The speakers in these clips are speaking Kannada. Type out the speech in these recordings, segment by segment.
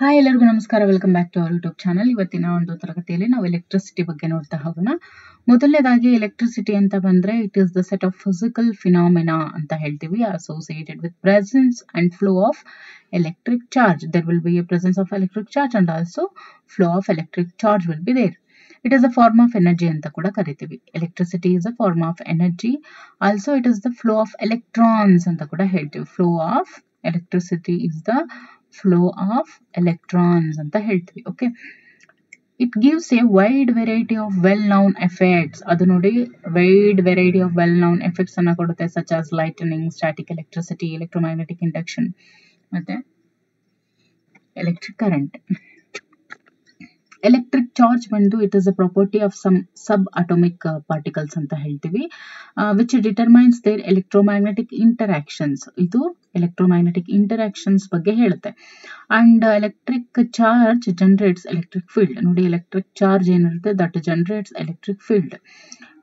ಹಾಯ್ ಎಲ್ಲರಿಗೂ ನಮಸ್ಕಾರ. Welcome back to our YouTube channel. ಇವತ್ತಿನ ಒಂದು ತರಗತಿಯಲ್ಲಿ ನಾವು ಎಲೆಕ್ಟ್ರಿಸಿಟಿ ಬಗ್ಗೆ ನೋಡ್ತಾ ಹೋಗೋಣ. ಮೊದಲನೇದಾಗಿ ಎಲೆಕ್ಟ್ರಿಸಿಟಿ ಅಂತ ಬಂದ್ರೆ it is the set of physical phenomena ಅಂತ ಹೇಳ್ತೀವಿ, associated with presence and flow of electric charge. There will be a presence of electric charge and also flow of electric charge will be there. It is a form of energy ಅಂತ ಕೂಡ ಕರಿತೀವಿ. Electricity is a form of energy. Also it is the flow of electrons ಅಂತ ಕೂಡ ಹೇಳ್ತೀವಿ. Flow of electricity is the flow of electrons ಅಂತ ಹೇಳ್ತೀವಿ. Okay. It gives a wide variety of well-known effects. ಅದು ನೋಡಿ, wide variety of well-known effects ಅನ್ನ ಕೊಡುತ್ತೆ, such as lightning, static electricity, electromagnetic induction, ಮತ್ತೆ electric current. Electric charge ಬಂದು it is a property of some subatomic particles ಅಂತ ಹೇಳ್ತೀವಿ, which determines their electromagnetic interactions. ಇದು electromagnetic interactions ಬಗ್ಗೆ ಹೇಳುತ್ತೆ. And electric charge generates electric field. ನೋಡಿ, electric charge ಏನಿರುತ್ತೆ that generates electric field.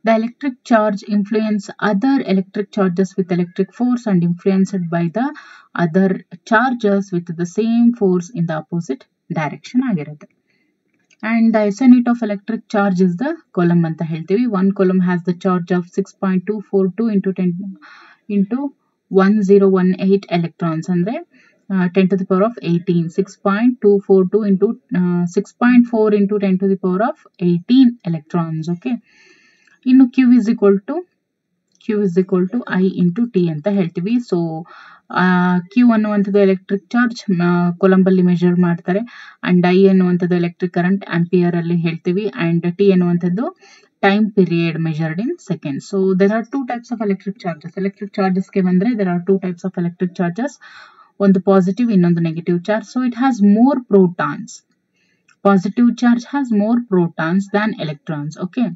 The electric charge influence other electric charges with electric force and influenced by the other charges with the same force in the opposite direction ಆಗಿರುತ್ತೆ. And the SI unit of electric charge is the coulomb ಅಂತ ಹೇಳ್ತೀವಿ. One coulomb has the charge of 6.242 into 10 into 1018 electrons, ಅಂದ್ರೆ 10 to the power of 18. 6.242 into 6.4 into 10 to the power of 18 electrons. Okay. ಇನ್ನು Q is equal to I into T ಅಂತ ಹೇಳ್ತೀವಿ. ಸೊ Q ಅನ್ನುವಂಥದ್ದು ಎಲೆಕ್ಟ್ರಿಕ್ ಚಾರ್ಜ್ ಕೊಲಂಬಲ್ಲಿ ಮೆಜರ್ ಮಾಡ್ತಾರೆ, ಅಂಡ್ I ಅನ್ನುವಂಥದ್ದು ಎಲೆಕ್ಟ್ರಿಕ್ ಕರೆಂಟ್ ಆಂಪಿಯರ್ ಅಲ್ಲಿ ಹೇಳ್ತೀವಿ, ಅಂಡ್ T ಅನ್ನುವಂಥದ್ದು time period measured in second. So there are two types of electric charges. Electric ಚಾರ್ಜಸ್ಗೆ ಬಂದ್ರೆ there are two types of electric charges, ಒಂದು ಪಾಸಿಟಿವ್, ಇನ್ನೊಂದು negative charge. So it has more protons. Positive charge has more protons than electrons. Okay.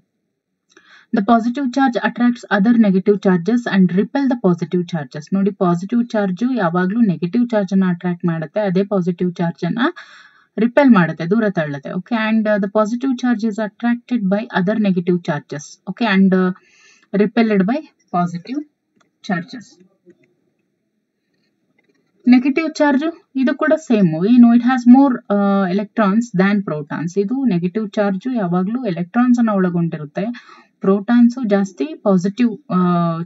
The positive charge attracts other negative charges and repel the positive charges. ನೋಡಿ, ಪಾಸಿಟಿವ್ ಚಾರ್ಜ್ ಯಾವಾಗಲೂ ನೆಗೆಟಿವ್ ಚಾರ್ಜ್ ಅನ್ನ ಅಟ್ರಾಕ್ಟ್ ಮಾಡುತ್ತೆ, ಅದೇ ಪಾಸಿಟಿವ್ ಚಾರ್ಜ್ ಅನ್ನ ರಿಪೆಲ್ ಮಾಡುತ್ತೆ, ದೂರ ತಳ್ಳುತ್ತೆ. Okay. And the positive charge is attracted by other negative charges. Okay. And repelled by positive charges. Negative charge ಇದು ಕೂಡ ಸೇಮ್ ಏನು, it has more electrons than protons. ಇದು ನೆಗೆಟಿವ್ ಚಾರ್ಜ್ ಯಾವಾಗಲೂ ಎಲೆಕ್ಟ್ರಾನ್ಸ್ ಅನ್ನ ಒಳಗೊಂಡಿರುತ್ತೆ, ಪ್ರೋಟಾನ್ಸ್ ಜಾಸ್ತಿ ಪಾಸಿಟಿವ್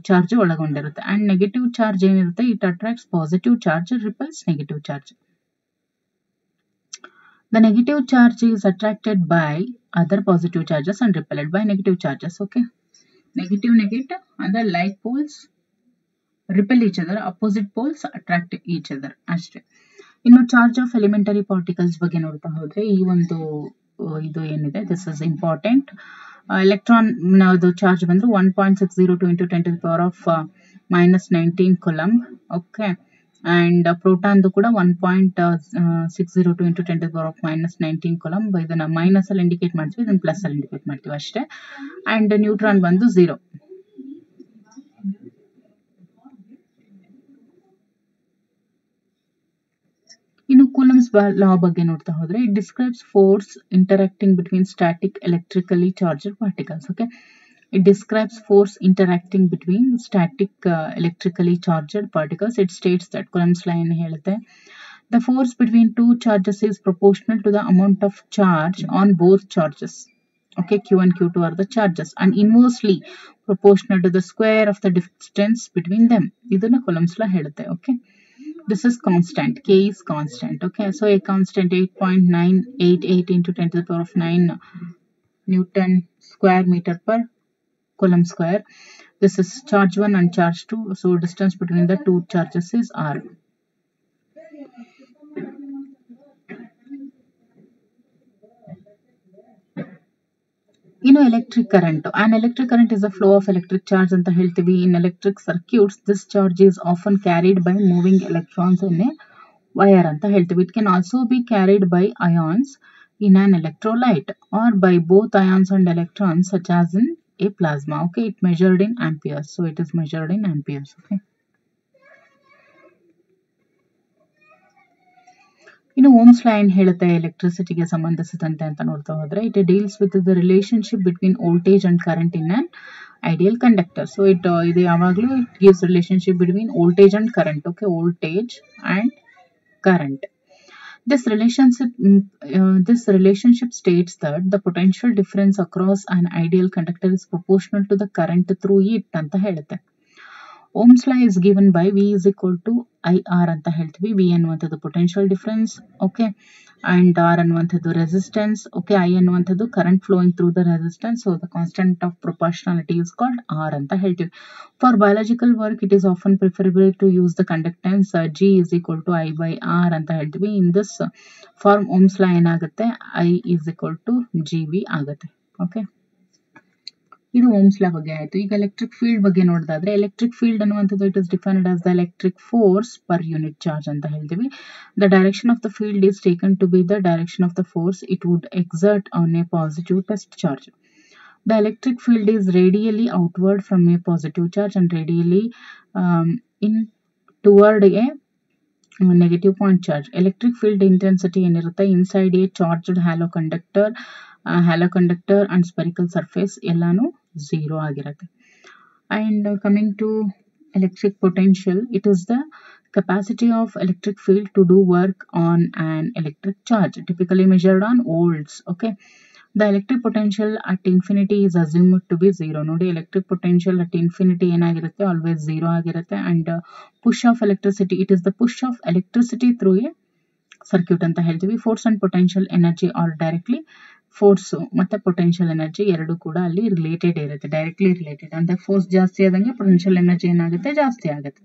ಚಾರ್ಜ್ ಒಳಗೊಂಡಿರುತ್ತೆ. ಅಂಡ್ ನೆಗೆಟಿವ್ ಚಾರ್ಜ್ ಏನಿರುತ್ತೆ it attracts positive charge, repels negative charge. The negative charge is attracted by other positive charges and repelled by negative charges. Okay. Negative and the like poles repel each other, opposite poles attract each other. ಅಷ್ಟೇ. ಇನ್ನು ಚಾರ್ಜ್ ಆಫ್ ಎಲಿಮೆಂಟರಿ ಪಾರ್ಟಿಕಲ್ಸ್ ಬಗ್ಗೆ ನೋಡ್ತಾ ಹೋದ್ರೆ ಈ ಒಂದು ಇದು ಏನಿದೆ this is important. Electron charge ಬಂದ್ರೆ 1.602 into 10 to the power of -19 coulomb. Okay. And ಪ್ರೋಟಾನ್ದು ಕೂಡ 1.602 into 10 to the power of -19 coulomb. ಇದನ್ನ ಮೈನಸ್ ಅಲ್ಲಿ ಇಂಡಿಕೇಟ್ ಮಾಡ್ತೀವಿ, ಇದನ್ನ ಪ್ಲಸ್ ಅಲ್ಲಿ ಇಂಡಿಕೇಟ್ ಮಾಡ್ತೀವಿ ಅಷ್ಟೇ. ಅಂಡ್ ನ್ಯೂಟ್ರಾನ್ ಬಂದು 0. ಇನ್ನು ಕೂಲಂಬ್ಸ್ ಲಾ ಬಗ್ಗೆ ನೋಡ್ತಾ ಹೋದ್ರೆ it describes force interacting between static electrically charged particles. Okay. It describes force interacting between static electrically charged particles. It states that Coulomb's law ಏನು ಹೇಳುತ್ತೆ, the force between two charges is proportional to the amount of charge on both charges. Okay, Q1 Q2 are the charges and inversely proportional to the square of the distance between them. ಇದನ್ನ ಕೂಲಂಬ್ಸ್ ಲಾ ಹೇಳುತ್ತೆ. Okay. This is constant. K is constant. Okay. So a constant 8.988 into 10 to the power of 9 Newton square meter per coulomb square. This is charge 1 and charge 2. So distance between the two charges is R. Electric current. An electric current is a flow of electric charge ಅಂತ ಹೇಳ್ತೀವಿ. In electric circuits, this charge is often carried by moving electrons in a wire ಅಂತ ಹೇಳ್ತೀವಿ. It can also be carried by ions in an electrolyte or by both ions and electrons such as in a plasma. Okay, it measured in amperes. So it is measured in amperes. Okay. ಇನ್ನು ಓಮ್ಸ್ ಲಾ ಏನ್ ಹೇಳುತ್ತೆ ಎಲೆಕ್ಟ್ರಿಸಿಟಿಗೆ ಸಂಬಂಧಿಸಿದಂತೆ ಅಂತ ನೋಡ್ತಾ ಹೋದ್ರೆ it deals with the relationship between voltage and current in an ideal conductor. So ಇದು ಯಾವಾಗಲೂ it gives relationship between voltage and current. Okay. Voltage and current. This relationship states that the potential difference across an ideal conductor is proportional to the current through it ಅಂತ ಹೇಳುತ್ತೆ. Ohm's law is given by V is equal to IR ಅಂತ ಹೇಳ್ತೀವಿ. V ಅನ್ನುವಂಥದ್ದು potential difference, okay, and R ಅನ್ನುವಂಥದ್ದು ರೆಸಿಸ್ಟೆನ್ಸ್, ಓಕೆ, I ಅನ್ನುವಂಥದ್ದು current flowing through the resistance. So the constant of proportionality is called R ಅಂತ ಹೇಳ್ತೀವಿ. For biological work it is often preferable to use the conductance G is equal to I by R ಅಂತ ಹೇಳ್ತೀವಿ. In this form Ohm's law ಏನಾಗುತ್ತೆ, I is equal to GV ಆಗುತ್ತೆ. ಓಕೆ, ಇದು Ohm's law ಬಗ್ಗೆ ಆಯಿತು. ಈಗ ಎಲೆಕ್ಟ್ರಿಕ್ ಫೀಲ್ಡ್ ಬಗ್ಗೆ ನೋಡೋದಾದ್ರೆ, ಎಲೆಕ್ಟ್ರಿಕ್ ಫೀಲ್ಡ್ ಅನ್ನುವಂಥದ್ದು it is defined as the electric force per unit charge ಅಂತ ಹೇಳ್ತೀವಿ. The direction of the field is taken to be the direction of the force it would exert on a positive test charge. The electric field is radially outward from a positive charge and radially in toward a negative point charge. Electric field intensity ಏನಿರುತ್ತೆ inside a charged hollow conductor and spherical surface ಎಲ್ಲಾನು 0 ಆಗಿರುತ್ತೆ. And coming to electric potential, it is the capacity of electric field to do work on an electric charge, typically measured on volts. Okay, the electric potential at infinity is assumed to be 0. Nodi, electric potential at infinity ಏನಾಗಿರುತ್ತೆ always 0 ಆಗಿರುತ್ತೆ. and push of electricity, it is the push of electricity through a circuit ಅಂತ ಹೇಳ್ತೀವಿ. Force and potential energy R directly, force ಮತ್ತೆ ಪೊಟೆನ್ಷಿಯಲ್ ಎನರ್ಜಿ ಎರಡು ಕೂಡ ಅಲ್ಲಿ ರಿಲೇಟೆಡ್ ಇರುತ್ತೆ, ಡೈರೆಕ್ಟ್ಲಿ ರಿಲೇಟೆಡ್. ಅಂದ್ರೆ ಫೋರ್ಸ್ ಜಾಸ್ತಿ ಆದಂಗೆ ಪೊಟೆನ್ಷಿಯಲ್ ಎನರ್ಜಿ ಏನಾಗುತ್ತೆ, ಜಾಸ್ತಿ ಆಗುತ್ತೆ.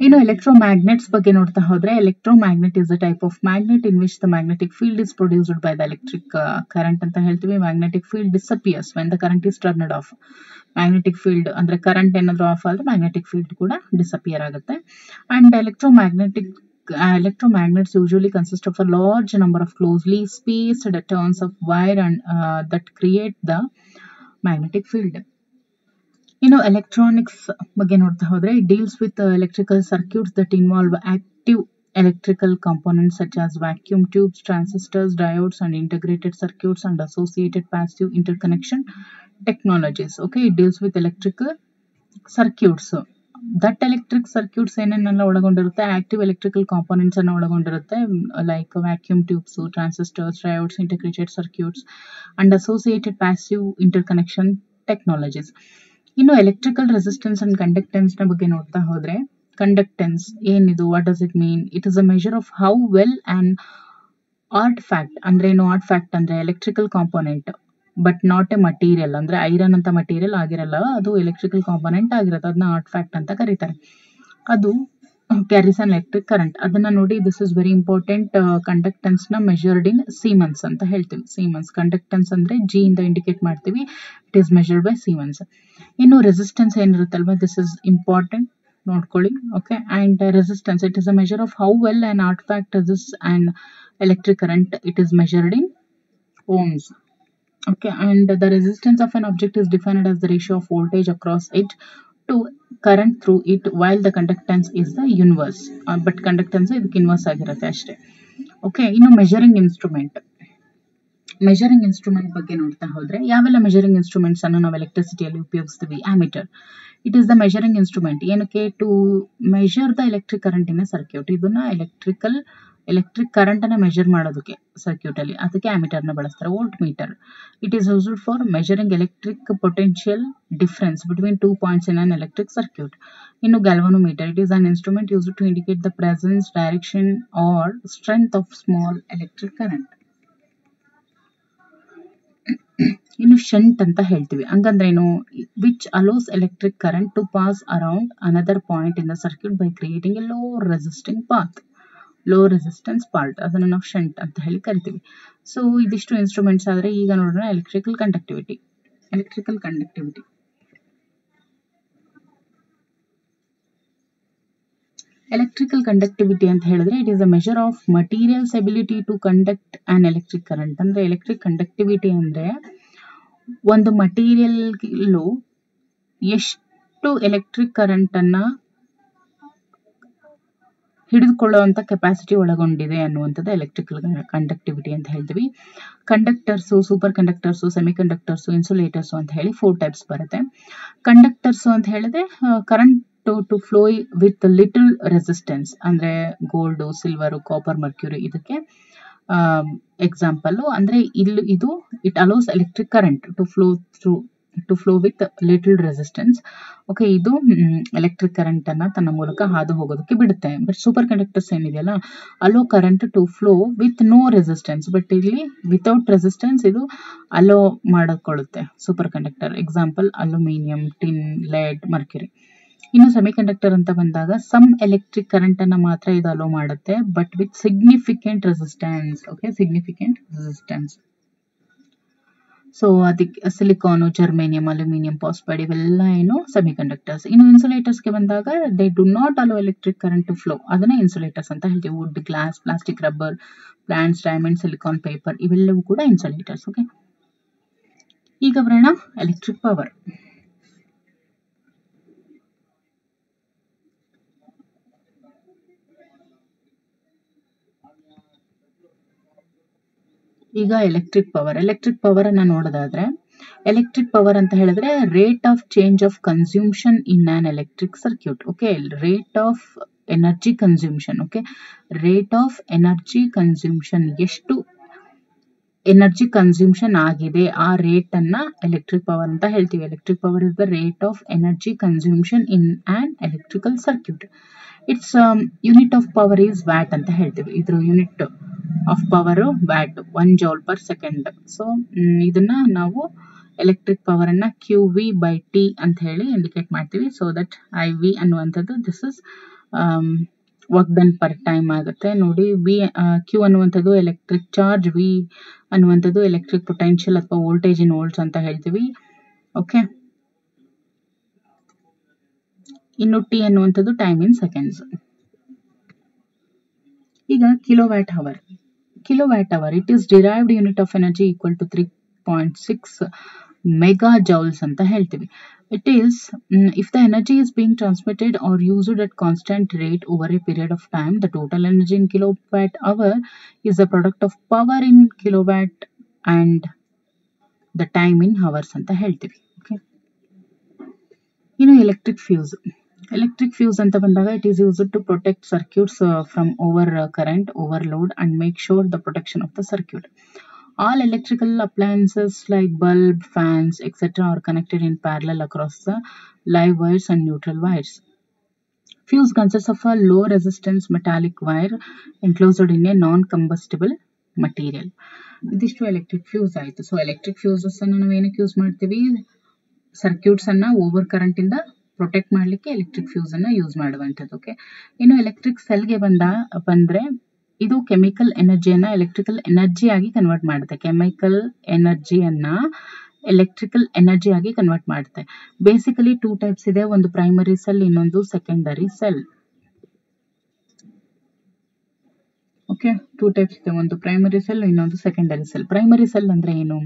ಇನ್ನು ಎಲೆಕ್ಟ್ರೋಮ್ಯಾಗ್ನೆಟ್ಸ್ ಬಗ್ಗೆ ನೋಡ್ತಾ ಹೋದ್ರೆ, electromagnet is a type of magnet in which the magnetic field is produced by the electric current ಅಂತ ಹೇಳ್ತೀವಿ. Magnetic field disappears when the current is turned off. Magnetic field ಅಂದ್ರೆ ಕರೆಂಟ್ ಏನಾದ್ರು ಆಫ್ ಆದ್ರೆ ಮ್ಯಾಗ್ನೆಟಿಕ್ ಫೀಲ್ಡ್ ಕೂಡ ಡಿಸಪಿಯರ್ ಆಗುತ್ತೆ. And electromagnets usually consist of a large number of closely spaced turns of wire and that create the magnetic field. Electronics ಬಗ್ಗೆ ನೋಡ್ತಾ ಹೋದ್ರೆ, it deals with electrical circuits that involve active electrical components such as vacuum tubes, transistors, diodes and integrated circuits and associated passive interconnection technologies. Okay, it deals with electrical circuits. That electric circuits ಏನೇನೆಲ್ಲ ಒಳಗೊಂಡಿರುತ್ತೆ, ಆಕ್ಟಿವ್ ಎಲೆಕ್ಟ್ರಿಕಲ್ ಕಾಂಪೋನೆಂಟ್ಸ್ ಅನ್ನು ಒಳಗೊಂಡಿರುತ್ತೆ, like vacuum tubes, transistors, diodes, integrated circuits and associated passive interconnection technologies. ಇನ್ನು ಎಲೆಕ್ಟ್ರಿಕಲ್ ರೆಸಿಸ್ಟೆನ್ಸ್ ಅಂಡ್ ಕಂಡಕ್ಟೆನ್ಸ್ ನ ಬಗ್ಗೆ ನೋಡ್ತಾ ಹೋದ್ರೆ, ಕಂಡಕ್ಟೆನ್ಸ್ ಏನಿದು, what does it mean? It is a measure of how well and artefact ಅಂದ್ರೆ ಏನು? ಆರ್ಟ್ ಫ್ಯಾಕ್ಟ್ ಅಂದ್ರೆ electrical component but not a material, ಅಂದ್ರೆ ಐರನ್ ಅಂತ ಮಟೀರಿಯಲ್ ಆಗಿರಲ್ಲ, ಅದು ಎಲೆಕ್ಟ್ರಿಕಲ್ ಕಾಂಪೋನೆಂಟ್ ಆಗಿರುತ್ತೆ, ಅದನ್ನ ಆರ್ಟ್ ಫ್ಯಾಕ್ಟ್ ಅಂತ ಕರೀತಾರೆ. ಅದು ಕ್ಯಾರೀಸ್ ಅನ್ ಎಲೆಕ್ಟ್ರಿಕ್ ಕರೆಂಟ್. ಅದನ್ನ ನೋಡಿ, this is very important. Conductance ನ ಮೆಜರ್ಡ್ ಇನ್ ಸೀಮನ್ಸ್ ಅಂತ ಹೇಳ್ತೀವಿ. ಸೀಮನ್ಸ್ ಕಂಡಕ್ಟೆನ್ಸ್ ಅಂದ್ರೆ ಜಿ ಇಂದ ಇಂಡಿಕೇಟ್ ಮಾಡ್ತೀವಿ, it is measured by Siemens. ಇನ್ನು ರೆಸಿಸ್ಟೆನ್ಸ್ ಏನಿರುತ್ತಲ್ವಾ, ದಿಸ್ ಇಸ್ ಇಂಪಾರ್ಟೆಂಟ್, ನೋಡ್ಕೊಳ್ಳಿ. Okay, and resistance it is a measure of how well and art fact resist and electric current, it is measured in ohms. Okay, and the resistance of an object is defined as the ratio of voltage across it to current through it, while the conductance is the inverse. But conductance ಇದಕ್ಕೆ ಇನ್ವರ್ಸ್ ಆಗಿರುತ್ತೆ ಅಷ್ಟೇ. ಓಕೆ, ಇನ್ನು ಮೆಜರಿಂಗ್ ಇನ್ಸ್ಟ್ರೂಮೆಂಟ್ ಬಗ್ಗೆ ನೋಡ್ತಾ ಹೋದ್ರೆ, ಯಾವೆಲ್ಲ ಮೆಜರಿಂಗ್ ಇನ್ಸ್ಟ್ರೂಮೆಂಟ್ಸ್ ಅನ್ನು ನಾವು ಎಲೆಕ್ಟ್ರಿಸಿಟಿಯಲ್ಲಿ ಉಪಯೋಗಿಸ್ತೀವಿ? Ammeter, it is the measuring instrument. ಏನಕ್ಕೆ? To measure the electric current in a circuit. ಇದನ್ನ ಎಲೆಕ್ಟ್ರಿಕ್ ಕರೆಂಟ್ ಅನ್ನ ಮೆಜರ್ ಮಾಡೋದಕ್ಕೆ ಸರ್ಕ್ಯೂಟ್ ಅಲ್ಲಿ, ಅದಕ್ಕೆ ಆಮೀಟರ್ ನ ಬಳಸ್ತಾರೆ. Voltmeter, it is used for measuring electric potential difference between 2 points in an electric circuit. ಇನ್ನು galvanometer, it is an instrument used to indicate the presence, direction or strength of small electric current. ಇನ್ನು ಶಂಟ್ ಅಂತ ಹೇಳ್ತೀವಿ. ಹಂಗಂದ್ರೇನು? Which allows electric current to pass around another point in the circuit by creating a low resistance part, ಅದನ್ನು ನಾವು ಶಂಟ್ ಅಂತ ಹೇಳಿ ಕರಿತೀವಿ. ಸೊ ಇದಿಷ್ಟು ಇನ್ಸ್ಟ್ರೂಮೆಂಟ್ಸ್ ಆದ್ರೆ, ಈಗ ನೋಡೋಣ ಎಲೆಕ್ಟ್ರಿಕಲ್ ಕಂಡಕ್ಟಿವಿಟಿ. ಎಲೆಕ್ಟ್ರಿಕಲ್ ಕಂಡಕ್ಟಿವಿಟಿ ಅಂತ ಹೇಳಿದ್ರೆ, it is a measure of materials ability to conduct an electric current. ಅಂದ್ರೆ ಎಲೆಕ್ಟ್ರಿಕ್ ಕಂಡಕ್ಟಿವಿಟಿ ಅಂದ್ರೆ ಒಂದು ಮಟೀರಿಯಲ್ ಎಷ್ಟು ಎಲೆಕ್ಟ್ರಿಕ್ ಕರೆಂಟ್ ಅನ್ನ ಹಿಡಿದುಕೊಳ್ಳುವಂತ ಕೆಪಾಸಿಟಿ ಒಳಗೊಂಡಿದೆ ಅನ್ನುವಂಥದ್ದು ಎಲೆಕ್ಟ್ರಿಕಲ್ ಕಂಡಕ್ಟಿವಿಟಿ ಅಂತ ಹೇಳ್ತೀವಿ. Conductors, superconductors, semiconductors, insulators ಅಂತ ಹೇಳಿ 4 ಟೈಪ್ಸ್ ಬರುತ್ತೆ. ಕಂಡಕ್ಟರ್ಸು ಅಂತ ಹೇಳಿದ್ರೆ current to flow with little resistance ಅಂದ್ರೆ ಗೋಲ್ಡ್, ಸಿಲ್ವರ್, ಕಾಪರ್, ಮರ್ಕ್ಯೂರಿ ಇದಕ್ಕೆ ಎಕ್ಸಾಂಪಲ್. ಅಂದ್ರೆ ಇದು it allows electric current to flow with little resistance. Okay, ಇದು ಎಲೆಕ್ಟ್ರಿಕ್ ಕರೆಂಟ್ ಅನ್ನ ತನ್ನ ಮೂಲಕ ಹಾದು ಹೋಗೋದಕ್ಕೆ ಬಿಡುತ್ತೆ. ಬಟ್ ಸೂಪರ್ ಕಂಡಕ್ಟರ್ಸ್ ಏನಿದೆಯಲ್ಲ, allow current to flow with no resistance. But ಇಲ್ಲಿ ವಿತೌಟ್ ರೆಸಿಸ್ಟೆನ್ಸ್ ಇದು allow ಮಾಡಿಕೊಳ್ಳುತ್ತೆ super conductor. Example aluminium, tin, lead, mercury. ಇನ್ನು ಸೆಮಿ ಕಂಡಕ್ಟರ್ ಅಂತ ಬಂದಾಗ ಸಮ್ ಎಲೆಕ್ಟ್ರಿಕ್ ಕರೆಂಟ್ ಅನ್ನ ಮಾತ್ರ ಇದು ಅಲೋ ಮಾಡುತ್ತೆ, but with significant resistance. Okay, significant resistance. So ಅದಕ್ಕೆ ಸಿಲಿಕಾನು, ಜರ್ಮೇನಿಯಂ, ಅಲ್ಯೂಮಿನಿಯಂ, ಫಾಸ್ಫೈಡ್ ಇವೆಲ್ಲ ಏನು ಸೆಮಿ ಕಂಡಕ್ಟರ್ಸ್. ಇನ್ನು ಇನ್ಸುಲೇಟರ್ಸ್ಗೆ ಬಂದಾಗ they do not allow electric current to flow, ಅದನ್ನ ಇನ್ಸುಲೇಟರ್ಸ್ ಅಂತ ಹೇಳ್ತೀವಿ. Wood, glass, plastic, rubber, plants, diamond, silicon, paper ಇವೆಲ್ಲವೂ ಕೂಡ ಇನ್ಸುಲೇಟರ್ಸ್. ಓಕೆ, ಈಗ ಬರೋಣ ಎಲೆಕ್ಟ್ರಿಕ್ ಪವರ್. ಈಗ ಎಲೆಕ್ಟ್ರಿಕ್ ಪವರ್ ಅನ್ನ ನೋಡೋದಾದ್ರೆ, ಎಲೆಕ್ಟ್ರಿಕ್ ಪವರ್ ಅಂತ ಹೇಳಿದ್ರೆ rate of change of consumption in an electric circuit. Okay, rate of energy consumption. Okay, rate of energy consumption, ಎಷ್ಟು ಎನರ್ಜಿ ಕನ್ಸ್ಯೂಮ್ಷನ್ ಆಗಿದೆ ಆ ರೇಟ್ ಅನ್ನ ಎಲೆಕ್ಟ್ರಿಕ್ ಪವರ್ ಅಂತ ಹೇಳ್ತೀವಿ. Electric power is the rate of energy consumption in on electrical circuit. It's unit of power is watt ಅಂತ ಹೇಳ್ತೀವಿ. ಇದ್ರ unit of power watt, 1 joule per second. So ಇದನ್ನ ನಾವು ಎಲೆಕ್ಟ್ರಿಕ್ ಪವರ್ ಅನ್ನ QV/T ಅಂತ ಹೇಳಿ ಇಂಡಿಕೇಟ್ ಮಾಡ್ತೀವಿ. ಸೊ ದಟ್ IV ಅನ್ನುವಂಥದ್ದು this is work done per time ಆಗುತ್ತೆ. ನೋಡಿ, Q ಅನ್ನುವಂಥದ್ದು ಎಲೆಕ್ಟ್ರಿಕ್ ಚಾರ್ಜ್, V ಅನ್ನುವಂಥದ್ದು ಎಲೆಕ್ಟ್ರಿಕ್ ಪೊಟೆನ್ಷಿಯಲ್ ಅಥವಾ ವೋಲ್ಟೇಜ್ ಇನ್ ವೋಲ್ಟ್ಸ್ ಅಂತ ಹೇಳ್ತೀವಿ. ಓಕೆ, ಇನ್ನು T ಅನ್ನುವಂಥದ್ದು ಟೈಮ್ ಇನ್ ಸೆಕೆಂಡ್ಸ್. ಈಗ kilowatt hour. It is derived unit of energy equal to 3.6 mega joules ಅಂತ ಹೇಳ್ತೀವಿ. It is if the energy is being transmitted or used at constant rate over a period of time, the total energy in kilowatt hour is the product of power in kilowatt and the time in hours ಅಂತ ಹೇಳ್ತೀವಿ. ಓಕೆ, ಇನ್ನು ಎಲೆಕ್ಟ್ರಿಕ್ ಫ್ಯೂಸ್ ಅಂತ ಬಂದಾಗ it is used to protect circuits from current, overload and make sure the protection of the circuit. All electrical appliances like bulb, fans, etc. are connected in parallel across the live wires and neutral wires. Fuse consists of a low resistance metallic wire enclosed in a non-combustible material. ಇದಿಷ್ಟು ಎಲೆಕ್ಟ್ರಿಕ್ ಫ್ಯೂಸ್ ಆಯಿತು. ಸೊ ಎಲೆಕ್ಟ್ರಿಕ್ ಫ್ಯೂಸಸ್ ಅನ್ನು ನಾವು ಏನಕ್ಕೆ ಯೂಸ್ ಮಾಡ್ತೀವಿ? ಸರ್ಕ್ಯೂಟ್ಸ್ ಅನ್ನ ಓವರ್ ಕರೆಂಟ್ ಇಂದ ಪ್ರೊಟೆಕ್ಟ್ ಮಾಡಲಿಕ್ಕೆ ಎಲೆಕ್ಟ್ರಿಕ್ ಫ್ಯೂಸ್ ಅನ್ನ ಯೂಸ್ ಮಾಡುವಂಥದ್ದು. ಓಕೆ, ಇನ್ನು ಎಲೆಕ್ಟ್ರಿಕ್ ಸೆಲ್ಗೆ ಬಂದ್ರೆ ಇದು ಕೆಮಿಕಲ್ ಎನರ್ಜಿಯನ್ನ ಎಲೆಕ್ಟ್ರಿಕಲ್ ಎನರ್ಜಿ ಆಗಿ ಕನ್ವರ್ಟ್ ಮಾಡುತ್ತೆ. ಕೆಮಿಕಲ್ ಎನರ್ಜಿಯನ್ನ ಎಲೆಕ್ಟ್ರಿಕಲ್ ಎನರ್ಜಿ ಆಗಿ ಕನ್ವರ್ಟ್ ಮಾಡುತ್ತೆ. ಬೇಸಿಕಲಿ 2 ಟೈಪ್ಸ್ ಇದೆ, ಒಂದು ಪ್ರೈಮರಿ ಸೆಲ್, ಇನ್ನೊಂದು ಸೆಕೆಂಡರಿ ಸೆಲ್. ಓಕೆ, 2 ಟೈಪ್ಸ್ ಇದೆ, ಒಂದು ಪ್ರೈಮರಿ ಸೆಲ್, ಇನ್ನೊಂದು ಸೆಕೆಂಡರಿ ಸೆಲ್. ಪ್ರೈಮರಿ ಸೆಲ್ ಅಂದ್ರೆ ಏನು?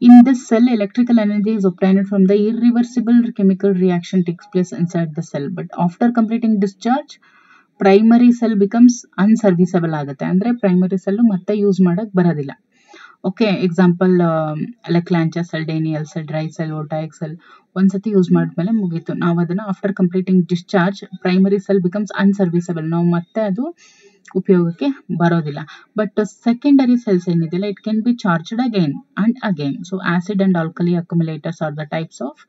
In this cell, electrical energy is obtained from the irreversible chemical reaction takes place inside the cell. But after completing discharge, primary cell becomes unserviceable ಆಗುತ್ತೆ. ಅಂದ್ರೆ ಪ್ರೈಮರಿ ಸೆಲ್ ಮತ್ತೆ ಯೂಸ್ ಮಾಡಕ್ ಬರೋದಿಲ್ಲ. Okay, example Leclanche cell, Daniell cell, dry cell, voltaic cell ಒಂದ್ಸತಿ ಯೂಸ್ ಮಾಡಿದ್ಮೇಲೆ ಮುಗೀತು. ನಾವು ಅದನ್ನ after completing discharge primary cell becomes unserviceable, ನಾವು ಮತ್ತೆ ಅದು ಉಪಯೋಗಕ್ಕೆ ಬರೋದಿಲ್ಲ. ಬಟ್ ಸೆಕೆಂಡರಿ ಸೆಲ್ಸ್ ಏನಿದೆಯಲ್ಲ, it can be charged again and again. So acid and alkali accumulators are the types of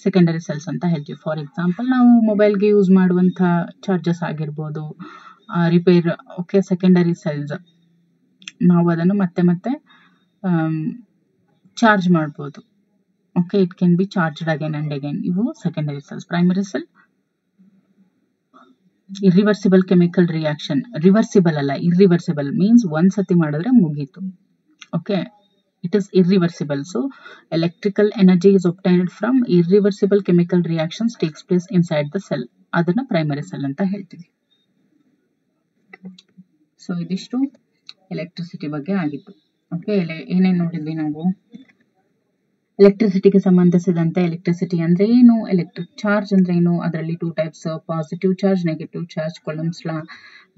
secondary cells ಅಂತ ಹೇಳ್ತೀವಿ. ಫಾರ್ ಎಕ್ಸಾಂಪಲ್, ನಾವು ಮೊಬೈಲ್ಗೆ ಯೂಸ್ ಮಾಡುವಂಥ ಚಾರ್ಜಸ್ ಆಗಿರ್ಬೋದು, ರಿಪೇರ್. ಓಕೆ, ಸೆಕೆಂಡರಿ ಸೆಲ್ಸ್ ನಾವು ಅದನ್ನು ಮತ್ತೆ ಚಾರ್ಜ್ ಮಾಡ್ಬೋದು. Okay, it can be charged again and again. ಇವು secondary cells. Primary cell irreversible chemical reaction. Reversible ಅಲ್ಲ, ಇರ್ರಿವರ್ಸಿಬಲ್ ಮೀನ್ಸ್ ಒಂದ್ಸತಿ ಮಾಡಿದ್ರೆ ಮುಗೀತು. Okay, it is irreversible. So electrical energy is obtained from irreversible chemical reactions takes place inside the cell. ಅದನ್ನ ಪ್ರೈಮರಿ ಸೆಲ್ ಅಂತ ಹೇಳ್ತೀವಿ. ಸೊ ಇದಿಷ್ಟು ಎಲೆಕ್ಟ್ರಿಸಿಟಿ ಬಗ್ಗೆ ಆಗಿತ್ತು. ಓಕೆ, ಏನೇನು ನೋಡಿದ್ವಿ ನಾವು? ಎಲೆಕ್ಟ್ರಿಸಿಟಿಗೆ ಸಂಬಂಧಿಸಿದಂತೆ ಎಲೆಕ್ಟ್ರಿಸಿಟಿ ಅಂದ್ರೆ ಏನು, ಎಲೆಕ್ಟ್ರಿಕ್ ಚಾರ್ಜ್ ಅಂದ್ರೆ ಏನು, ಅದರಲ್ಲಿ 2 types, positive charge, negative charge, Coulomb's law,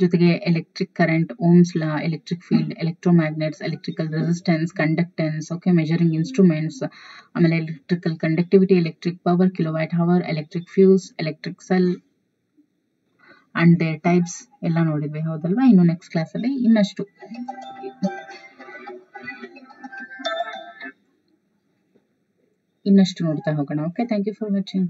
ಜೊತೆಗೆ electric current, Ohm's law, electric field, electromagnets, electrical resistance, conductance, okay, measuring instruments, ಆಮೇಲೆ electrical conductivity, electric power, kilowatt hour, electric fuse, electric cell and their types ಎಲ್ಲ ನೋಡಿದ್ವಿ, ಹೌದಲ್ವಾ. ಇನ್ನು ನೆಕ್ಸ್ಟ್ ಕ್ಲಾಸಲ್ಲಿ ಇನ್ನಷ್ಟು ನೋಡ್ತಾ ಹೋಗೋಣ. Okay, thank you for watching.